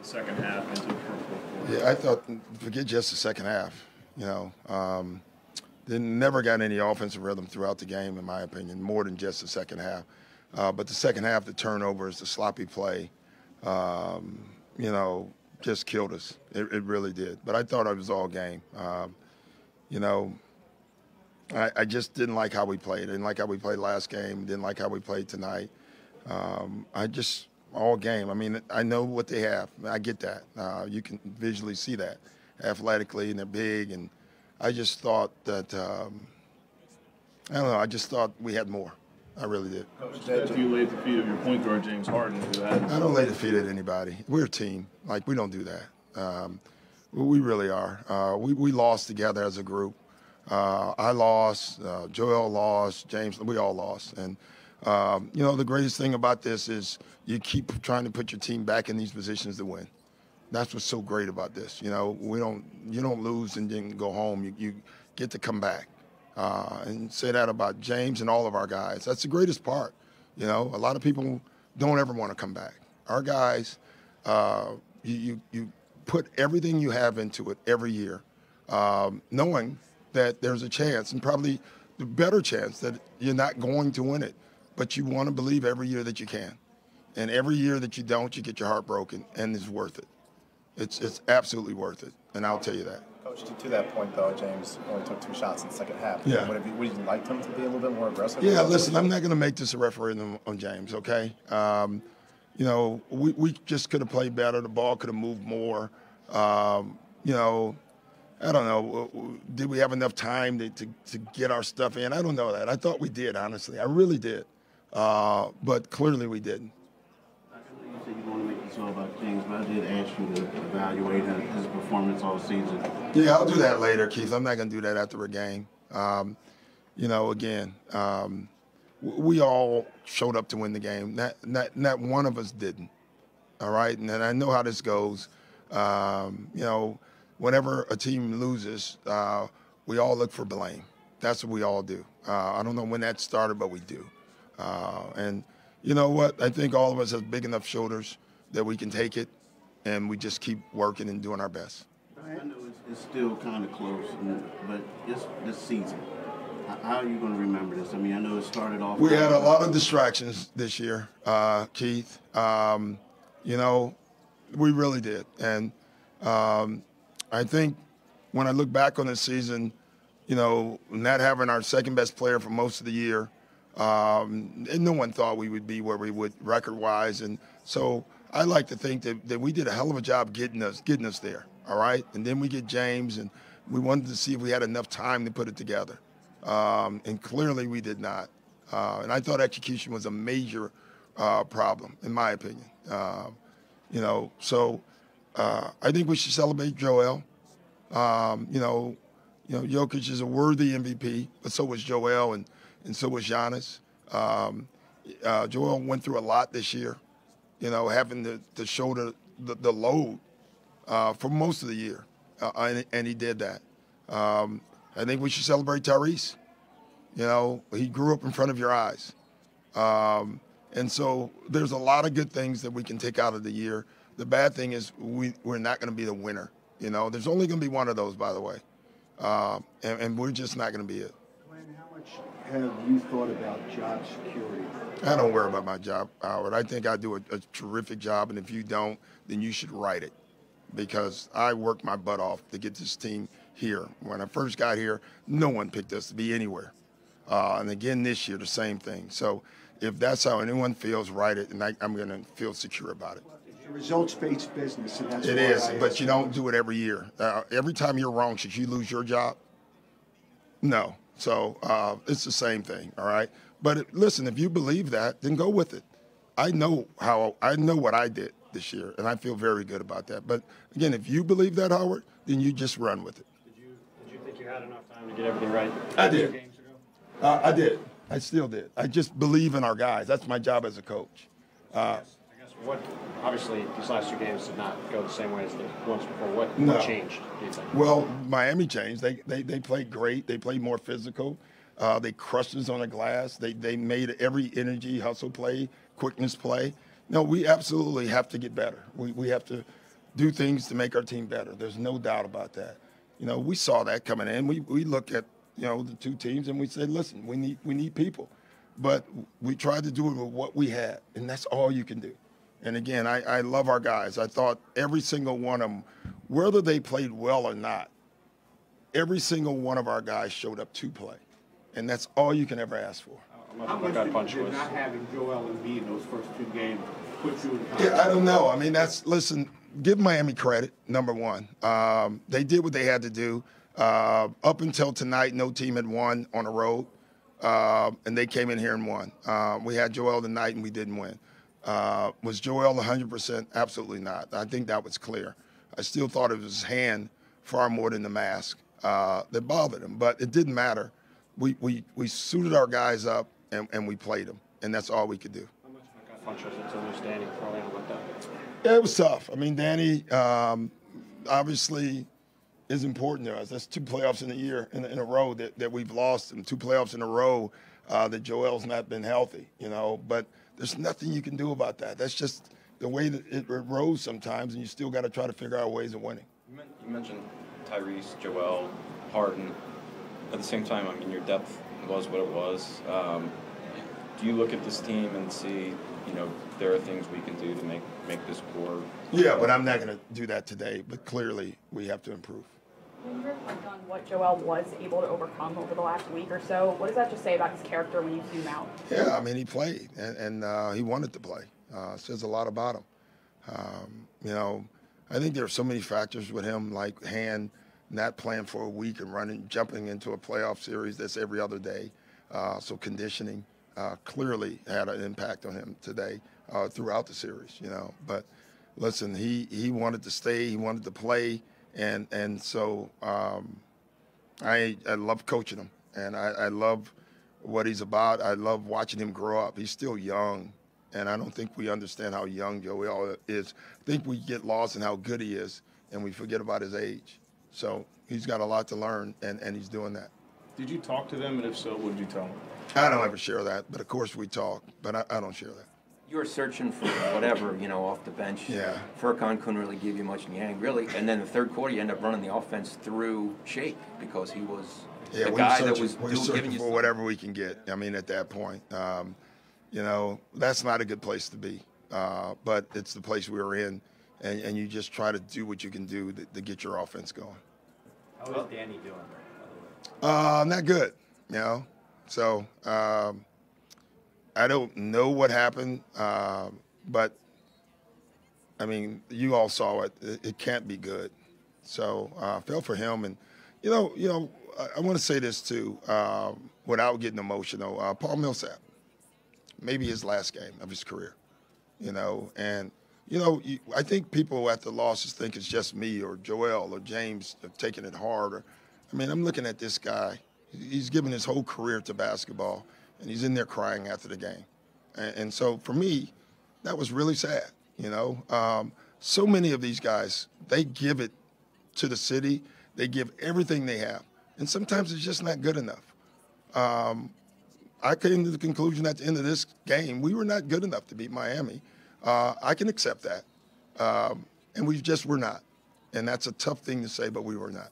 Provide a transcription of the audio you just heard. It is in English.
the second half into the fourth quarter? Yeah, I thought, forget just the second half. They never got any offensive rhythm throughout the game, in my opinion, more than just the second half. But the second half, the turnovers, the sloppy play, just killed us. It really did. But I thought it was all game. I just didn't like how we played. I didn't like how we played last game. Didn't like how we played tonight. All game. I mean, I know what they have. I get that. You can visually see that athletically, and they're big. And I just thought that, I don't know, I just thought we had more. I really did. Coach, after you laid the feet of your point guard, James Harden, I don't lay the feet at anybody. We're a team. Like, we don't do that. We really are. We lost together as a group. I lost, Joel lost, James, we all lost. And, the greatest thing about this is you keep trying to put your team back in these positions to win. That's what's so great about this. You don't lose and then go home. You get to come back. And say that about James and all of our guys. That's the greatest part. A lot of people don't ever want to come back. Our guys, you put everything you have into it every year, knowing that there's a chance, and probably the better chance, that you're not going to win it. But you want to believe every year that you can. And every year that you don't, you get your heart broken, and it's worth it. It's absolutely worth it, and I'll tell you that. Coach, to that point, though, James only took 2 shots in the second half. Yeah. Would you like him to be a little bit more aggressive? Yeah, listen, I'm not going to make this a referendum on James, okay? We just could have played better. The ball could have moved more. I don't know. Did we have enough time to get our stuff in? I don't know that. I thought we did, honestly. I really did. But clearly we didn't. You said you want to make this all about James, but I did ask you to evaluate his performance all season. Yeah, I'll do that later, Keith. I'm not going to do that after a game. We all showed up to win the game. Not one of us didn't. All right? And I know how this goes. Whenever a team loses, we all look for blame. That's what we all do. I don't know when that started, but we do. And you know what? I think all of us have big enough shoulders that we can take it, and we just keep working and doing our best. I know it's still kind of close, but this season, how are you going to remember this? I mean, I know it started off. We had a lot of distractions this year, Keith. We really did. And I think when I look back on this season, not having our second best player for most of the year, and no one thought we would be where we would record-wise. And so I like to think that we did a hell of a job getting us there, all right? And then we get James, and we wanted to see if we had enough time to put it together. And clearly we did not. And I thought execution was a major problem, in my opinion. So I think we should celebrate Joel. Jokic is a worthy MVP, but so was Joel, and so was Giannis. Joel went through a lot this year, having to shoulder the load for most of the year, and he did that. I think we should celebrate Tyrese. He grew up in front of your eyes. And so there's a lot of good things that we can take out of the year. The bad thing is we're not going to be the winner. There's only going to be one of those, by the way. And we're just not going to be it. Glenn, how much have you thought about job security? I don't worry about my job, Howard. I think I do a terrific job, and if you don't, then you should write it, because I worked my butt off to get this team here. When I first got here, no one picked us to be anywhere. And again this year, the same thing. So if that's how anyone feels, write it, and I'm going to feel secure about it. It's a results-based business, and that's it is, but you don't do it every year. Every time you're wrong, should you lose your job? No. So it's the same thing, all right? But listen, if you believe that, then go with it. I know what I did this year, and I feel very good about that. But again, if you believe that, Howard, then you just run with it. Did you think you had enough time to get everything right? I did. I did. I still did. I just believe in our guys. That's my job as a coach. I guess obviously these last 2 games did not go the same way as the ones before. What changed, do you think? Well, Miami changed. They played great. They played more physical. They crushed us on the glass. They made every energy, hustle play, quickness play. No, we absolutely have to get better. We have to do things to make our team better. There's no doubt about that. You know, we saw that coming in. We look at, you know, the two teams and we said, listen, we need people. But we tried to do it with what we had, and that's all you can do. And again, I love our guys. I thought every single one of them, whether they played well or not, every single one of our guys showed up to play. And that's all you can ever ask for. How much did not having Joel Embiid in those first 2 games put you in the context? Yeah, I don't know. I mean, listen, give Miami credit, number one. They did what they had to do. Up until tonight, no team had won on the road, and they came in here and won. We had Joel tonight, and we didn't win. Was Joel 100%? Absolutely not. I think that was clear. I still thought it was his hand far more than the mask that bothered him, but it didn't matter. We suited our guys up, and we played them, and that's all we could do. How much of a gut punch was it to lose Danny early on like that? Yeah, it was tough. I mean, Danny obviously is important to us. That's 2 playoffs in a year in a row that we've lost, and 2 playoffs in a row that Joel's not been healthy, you know. But there's nothing you can do about that. That's just the way that it rose sometimes, and you still got to try to figure out ways of winning. You mentioned Tyrese, Joel, Harden. At the same time, I mean, your depth was what it was. Do you look at this team and see, you know, there are things we can do to make this core? Yeah, but I'm not going to do that today. But clearly, we have to improve. When you reflect on what Joel was able to overcome over the last week or so, what does that just say about his character when you zoom out? Yeah, I mean, he played, and he wanted to play. Says a lot about him. You know, I think there are so many factors with him, like hand not playing for a week and jumping into a playoff series that's every other day. So conditioning clearly had an impact on him today throughout the series, you know. But listen, he wanted to stay, he wanted to play, and so I love coaching him, and I love what he's about. I love watching him grow up. He's still young, and I don't think we understand how young Joel is. I think we get lost in how good he is, and we forget about his age. So he's got a lot to learn, and he's doing that. Did you talk to them, and if so, what did you tell them? I don't ever share that, but of course we talk, but I don't share that. You were searching for whatever, you know, off the bench. Yeah. Furkan couldn't really give you much in the end, really. And then the third quarter, you end up running the offense through Shake because he was the guy that was searching for whatever we can get. I mean, at that point, you know, that's not a good place to be, but it's the place we were in, and you just try to do what you can do to get your offense going. How is Danny doing, by the way? Not good, you know. So I don't know what happened, but I mean, you all saw it. It can't be good. So I felt for him, and you know, I want to say this too, without getting emotional. Paul Millsap, maybe his last game of his career, you know, and you know, I think people at the losses think it's just me or Joel or James taking it hard. I mean, I'm looking at this guy. He's given his whole career to basketball, and he's in there crying after the game. And so for me, that was really sad, you know. So many of these guys, they give it to the city. They give everything they have. And sometimes it's just not good enough. I came to the conclusion at the end of this game, we were not good enough to beat Miami. I can accept that. And we just were not. And that's a tough thing to say, but we were not.